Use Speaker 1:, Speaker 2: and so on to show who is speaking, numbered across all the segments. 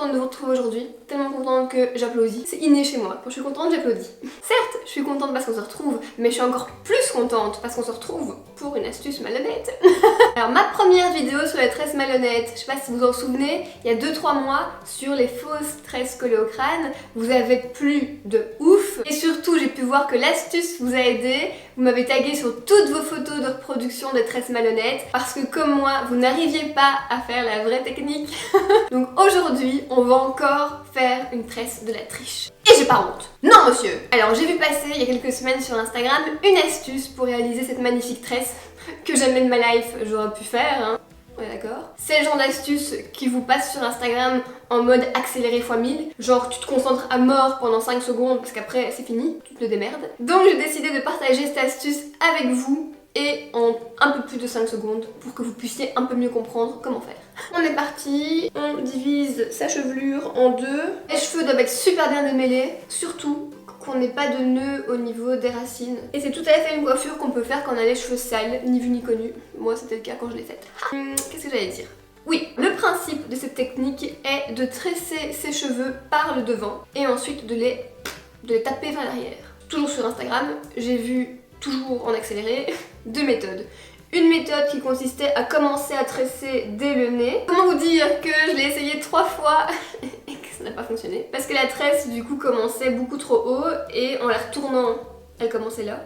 Speaker 1: contente de vous retrouver aujourd'hui, tellement contente que j'applaudis. C'est inné chez moi, quand je suis contente j'applaudis. Certes, je suis contente parce qu'on se retrouve, mais je suis encore plus contente parce qu'on se retrouve pour une astuce malhonnête. Alors ma première vidéo sur les tresses malhonnêtes, je sais pas si vous vous en souvenez, il y a 2-3 mois, sur les fausses tresses collées au crâne, vous avez plu de ouf. Et surtout, j'ai pu voir que l'astuce vous a aidé. Vous m'avez tagué sur toutes vos photos de reproduction de tresses malhonnêtes parce que comme moi, vous n'arriviez pas à faire la vraie technique. Donc aujourd'hui, on va encore faire une tresse de la triche. Et j'ai pas honte. Non monsieur. Alors j'ai vu passer il y a quelques semaines sur Instagram une astuce pour réaliser cette magnifique tresse que jamais de ma life j'aurais pu faire, hein. Ouais d'accord. C'est le genre d'astuce qui vous passe sur Instagram en mode accéléré x 1000. Genre tu te concentres à mort pendant 5 secondes parce qu'après c'est fini, tu te démerdes. Donc j'ai décidé de partager cette astuce avec vous et en un peu plus de 5 secondes pour que vous puissiez un peu mieux comprendre comment faire. On est parti, on divise sa chevelure en deux. Les cheveux doivent être super bien démêlés, surtout qu'on n'ait pas de nœud au niveau des racines. Et c'est tout à fait une coiffure qu'on peut faire quand on a les cheveux sales, ni vu ni connu. Moi c'était le cas quand je l'ai faite. Qu'est-ce que j'allais dire? Oui, le principe de cette technique est de tresser ses cheveux par le devant et ensuite de les taper vers l'arrière. Toujours sur Instagram, j'ai vu, toujours en accéléré, deux méthodes. Une méthode qui consistait à commencer à tresser dès le nez. Comment vous dire que je l'ai essayé 3 fois et que ça n'a pas fonctionné. Parce que la tresse du coup commençait beaucoup trop haut et en la retournant, elle commençait là.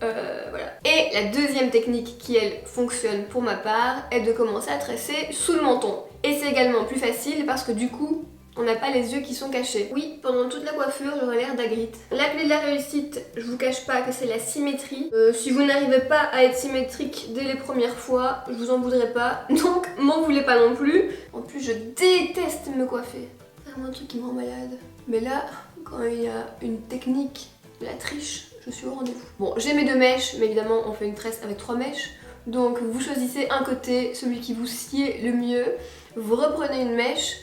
Speaker 1: Voilà. Et la deuxième technique qui elle fonctionne pour ma part est de commencer à tresser sous le menton. Et c'est également plus facile parce que du coup, on n'a pas les yeux qui sont cachés. Oui, pendant toute la coiffure, j'aurais l'air d'Hagrid. La clé de la réussite, je vous cache pas que c'est la symétrie. Si vous n'arrivez pas à être symétrique dès les premières fois, je vous en voudrais pas. Donc, m'en voulez pas non plus. En plus, je déteste me coiffer. C'est vraiment un truc qui me rend malade. Mais là, quand il y a une technique de la triche, je suis au rendez-vous. Bon, j'ai mes 2 mèches, mais évidemment, on fait une tresse avec 3 mèches. Donc, vous choisissez un côté, celui qui vous sied le mieux. Vous reprenez une mèche.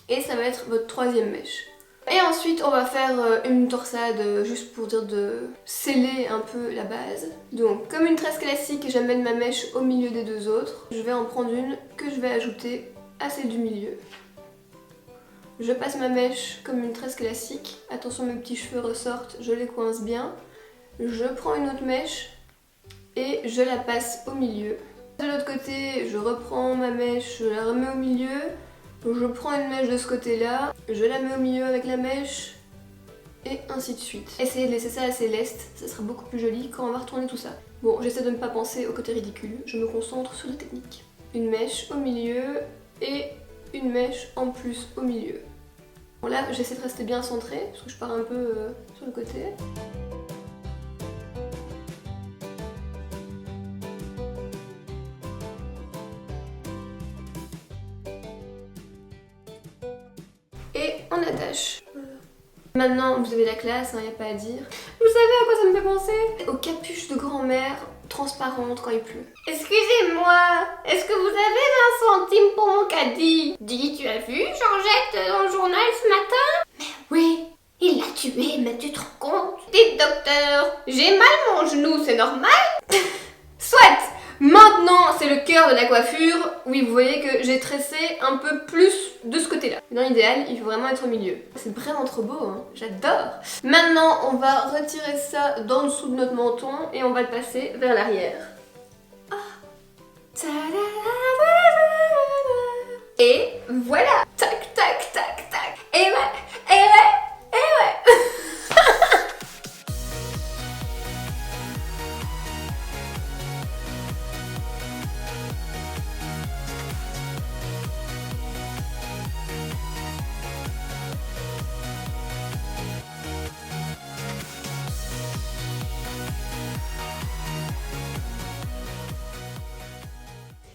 Speaker 1: Et ça va être votre 3e mèche. Et ensuite on va faire une torsade juste pour dire de sceller un peu la base. Donc comme une tresse classique, j'amène ma mèche au milieu des 2 autres. Je vais en prendre une que je vais ajouter à celle du milieu. Je passe ma mèche comme une tresse classique. Attention, mes petits cheveux ressortent, je les coince bien. Je prends une autre mèche et je la passe au milieu. De l'autre côté, je reprends ma mèche, je la remets au milieu. Je prends une mèche de ce côté-là, je la mets au milieu avec la mèche, et ainsi de suite. Essayez de laisser ça assez leste, ça sera beaucoup plus joli quand on va retourner tout ça. Bon, j'essaie de ne pas penser au côté ridicule, je me concentre sur la technique. Une mèche au milieu, et une mèche en plus au milieu. Bon là, j'essaie de rester bien centrée, parce que je pars un peu sur le côté. Et on attache. Voilà. Maintenant, vous avez la classe, y a pas à dire. Vous savez à quoi ça me fait penser? Aux capuches de grand-mère transparentes quand il pleut. Excusez-moi, est-ce que vous avez 20 centimes pour mon caddie? Dis, tu as vu Georgette dans le journal ce matin? Mais oui, il l'a tué, mais tu te rends compte? Dites docteur, j'ai mal mon genou, c'est normal? Soit! Maintenant, c'est le cœur de la coiffure. Oui, vous voyez que j'ai tressé un peu plus de ce côté-là. Dans l'idéal, il faut vraiment être au milieu. C'est vraiment trop beau, hein. J'adore. Maintenant, on va retirer ça d'en dessous de notre menton et on va le passer vers l'arrière. Et voilà. Tac, tac, tac, tac. Et ouais, et ouais, et ouais.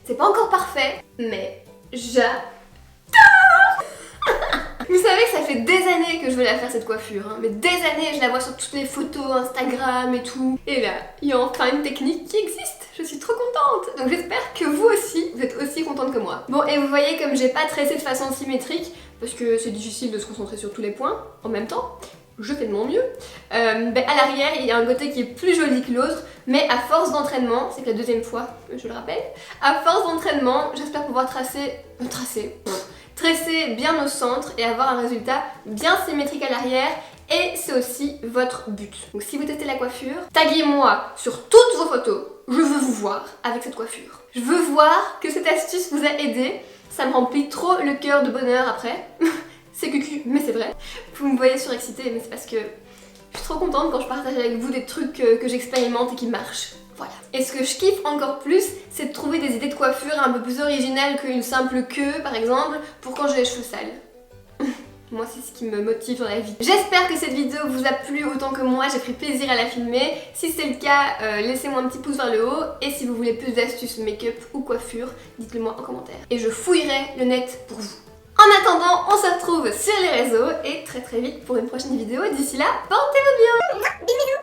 Speaker 1: C'est pas encore parfait, mais j'adore. Vous savez que ça fait des années que je veux la faire cette coiffure, hein, mais des années, je la vois sur toutes les photos Instagram et tout. Et là, il y a enfin une technique qui existe. Je suis trop contente. Donc j'espère que vous aussi, vous êtes aussi contente que moi. Bon, et vous voyez comme j'ai pas tressé de façon symétrique, parce que c'est difficile de se concentrer sur tous les points en même temps. Je fais de mon mieux. À l'arrière, il y a un côté qui est plus joli que l'autre, mais à force d'entraînement, c'est que la 2e fois, je le rappelle, à force d'entraînement, j'espère pouvoir tresser bien au centre et avoir un résultat bien symétrique à l'arrière. Et c'est aussi votre but. Donc si vous testez la coiffure, taguez-moi sur toutes vos photos. Je veux vous voir avec cette coiffure. Je veux voir que cette astuce vous a aidé. Ça me remplit trop le cœur de bonheur après. C'est cucu, mais c'est vrai. Vous me voyez surexcitée, mais c'est parce que je suis trop contente quand je partage avec vous des trucs que j'expérimente et qui marchent. Voilà. Et ce que je kiffe encore plus, c'est de trouver des idées de coiffure un peu plus originales qu'une simple queue, par exemple, pour quand j'ai les cheveux sales. Moi, c'est ce qui me motive dans la vie. J'espère que cette vidéo vous a plu autant que moi, j'ai pris plaisir à la filmer. Si c'est le cas, laissez-moi un petit pouce vers le haut. Et si vous voulez plus d'astuces make-up ou coiffure, dites-le moi en commentaire. Et je fouillerai le net pour vous. En attendant, on se retrouve sur les réseaux et très vite pour une prochaine vidéo. D'ici là, portez-vous bien. Bisous.